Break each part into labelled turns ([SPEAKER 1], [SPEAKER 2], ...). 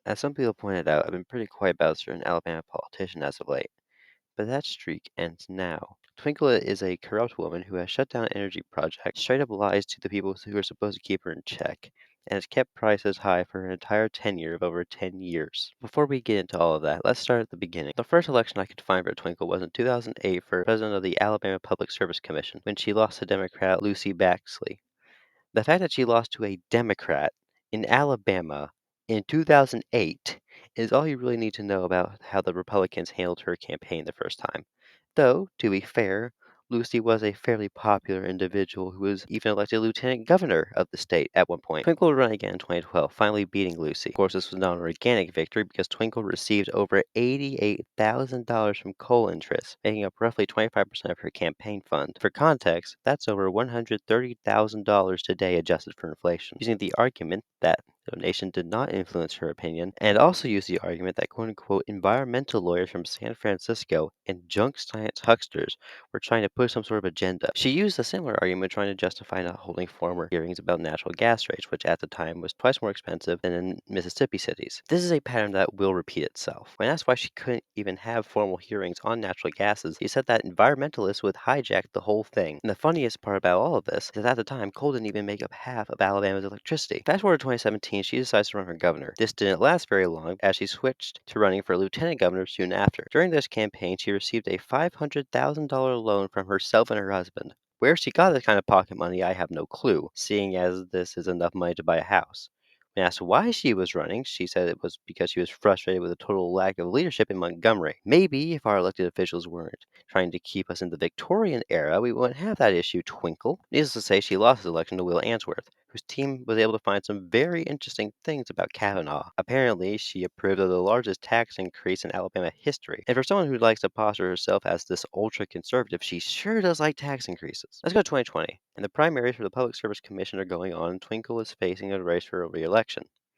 [SPEAKER 1] As some people pointed out, I've been pretty quiet about a certain Alabama politician as of late, but that streak ends now. Twinkle is a corrupt woman who has shut down energy projects, straight up lies to the people who are supposed to keep her in check, and has kept prices high for her entire tenure of over 10 years. Before we get into all of that, let's start at the beginning. The first election I could find for Twinkle was in 2008 for president of the Alabama Public Service Commission when she lost to Democrat Lucy Baxley. The fact that she lost to a Democrat in Alabama in 2008 is all you really need to know about how the Republicans handled her campaign the first time. Though, to be fair, Lucy was a fairly popular individual who was even elected lieutenant governor of the state at one point. Twinkle would run again in 2012, finally beating Lucy. Of course, this was not an organic victory because Twinkle received over $88,000 from coal interests, making up roughly 25% of her campaign fund. For context, that's over $130,000 today adjusted for inflation. Using the argument that donation did not influence her opinion, and also used the argument that quote unquote environmental lawyers from San Francisco and junk science hucksters were trying to push some sort of agenda. She used a similar argument trying to justify not holding formal hearings about natural gas rates, which at the time was twice more expensive than in Mississippi cities. This is a pattern that will repeat itself. When asked why she couldn't even have formal hearings on natural gases, she said that environmentalists would hijack the whole thing. And the funniest part about all of this is that at the time, coal didn't even make up half of Alabama's electricity. Fast forward to 2017, she decides to run for governor. This didn't last very long, as she switched to running for lieutenant governor soon after. During this campaign, she received a $500,000 loan from herself and her husband. Where she got this kind of pocket money, I have no clue, seeing as this is enough money to buy a house. When asked why she was running, she said it was because she was frustrated with the total lack of leadership in Montgomery. Maybe if our elected officials weren't trying to keep us in the Victorian era, we wouldn't have that issue, Twinkle. Needless to say, she lost the election to Will Answorth, whose team was able to find some very interesting things about Cavanaugh. Apparently, she approved of the largest tax increase in Alabama history. And for someone who likes to posture herself as this ultra conservative, she sure does like tax increases. Let's go to 2020. And the primaries for the Public Service Commission are going on, and Twinkle is facing a race for re-election.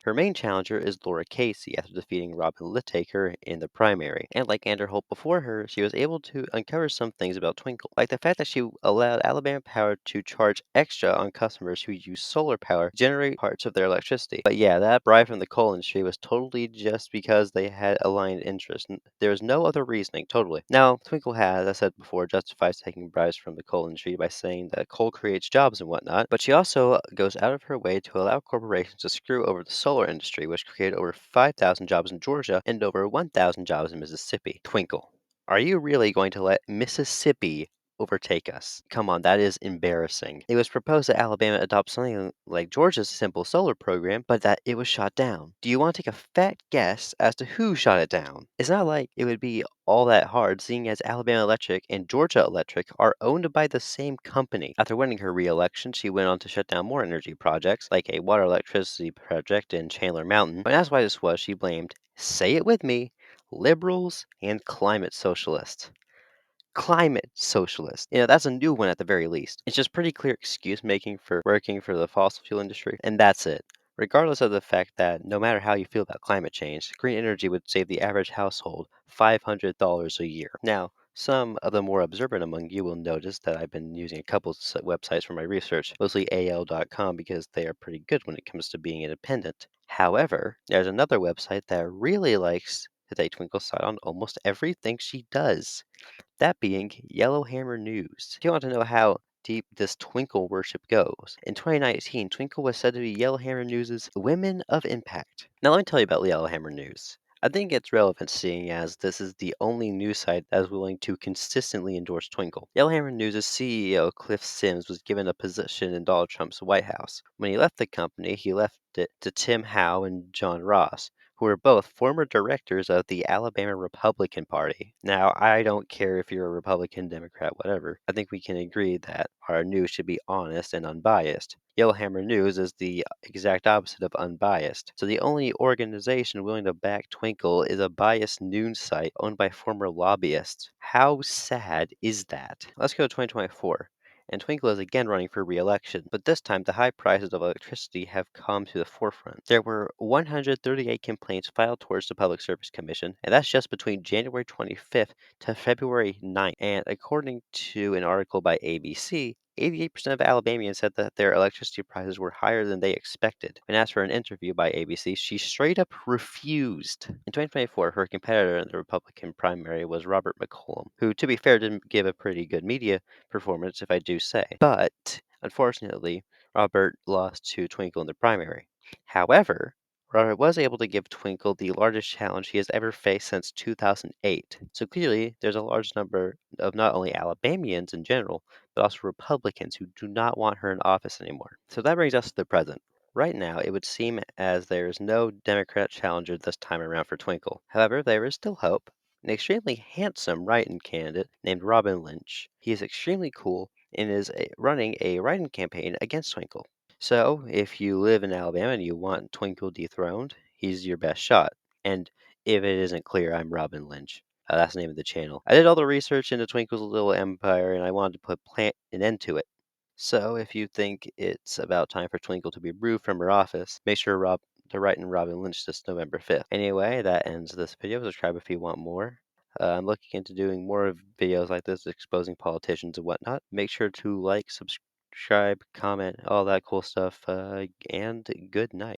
[SPEAKER 1] Her main challenger is Laura Casey after defeating Robin Littaker in the primary. And like Andrew Holt before her, she was able to uncover some things about Twinkle, like the fact that she allowed Alabama Power to charge extra on customers who use solar power to generate parts of their electricity. But yeah, that bribe from the coal industry was totally just because they had aligned interests. There was no other reasoning, totally. Now, Twinkle has, as I said before, justifies taking bribes from the coal industry by saying that coal creates jobs and whatnot, but she also goes out of her way to allow corporations to screw over the solar industry, which created over 5,000 jobs in Georgia and over 1,000 jobs in Mississippi. Twinkle, are you really going to let Mississippi overtake us? Come on, that is embarrassing. It was proposed that Alabama adopt something like Georgia's simple solar program, but that it was shot down. Do you want to take a fat guess as to who shot it down? It's not like it would be all that hard, seeing as Alabama Electric and Georgia Electric are owned by the same company. After winning her re-election, she went on to shut down more energy projects, like a water electricity project in Chandler Mountain. When asked why this was, she blamed, say it with me, liberals and climate socialists. Climate socialist. That's a new one at the very least. It's just pretty clear excuse making for working for the fossil fuel industry, and that's it. Regardless of the fact that no matter how you feel about climate change, green energy would save the average household $500 a year. Now, some of the more observant among you will notice that I've been using a couple websites for my research, mostly AL.com because they are pretty good when it comes to being independent. However, there's another website that really likes to take Twinkle's side on almost everything she does. That being Yellowhammer News. If you want to know how deep this Twinkle worship goes, in 2019, Twinkle was said to be Yellowhammer News' Women of Impact. Now, let me tell you about Yellowhammer News. I think it's relevant seeing as this is the only news site that is willing to consistently endorse Twinkle. Yellowhammer News' CEO, Cliff Sims, was given a position in Donald Trump's White House. When he left the company, he left it to Tim Howe and John Ross, who were both former directors of the Alabama Republican Party. Now, I don't care if you're a Republican, Democrat, whatever. I think we can agree that our news should be honest and unbiased. Yellowhammer News is the exact opposite of unbiased. So the only organization willing to back Twinkle is a biased news site owned by former lobbyists. How sad is that? Let's go to 2024. And Twinkle is again running for re-election, but this time the high prices of electricity have come to the forefront. There were 138 complaints filed towards the Public Service Commission, and that's just between January 25th to February 9th. And according to an article by ABC, 88% of Alabamians said that their electricity prices were higher than they expected. When asked for an interview by ABC, she straight up refused. In 2024, her competitor in the Republican primary was Robert McCollum, who, to be fair, didn't give a pretty good media performance, if I do say. But, unfortunately, Robert lost to Twinkle in the primary. However, Robert was able to give Twinkle the largest challenge he has ever faced since 2008. So clearly, there's a large number of not only Alabamians in general, but also Republicans who do not want her in office anymore. So that brings us to the present. Right now, it would seem as there is no Democrat challenger this time around for Twinkle. However, there is still hope. An extremely handsome write-in candidate named Robin Lynch. He is extremely cool and is running a write-in campaign against Twinkle. So, if you live in Alabama and you want Twinkle dethroned, he's your best shot. And if it isn't clear, I'm Robin Lynch. That's the name of the channel. I did all the research into Twinkle's little empire, and I wanted to put an end to it. So, if you think it's about time for Twinkle to be removed from her office, make sure to write in Robin Lynch this November 5th. Anyway, that ends this video. Subscribe if you want more. I'm looking into doing more of videos like this, exposing politicians and whatnot. Make sure to like, subscribe, comment, all that cool stuff, and good night.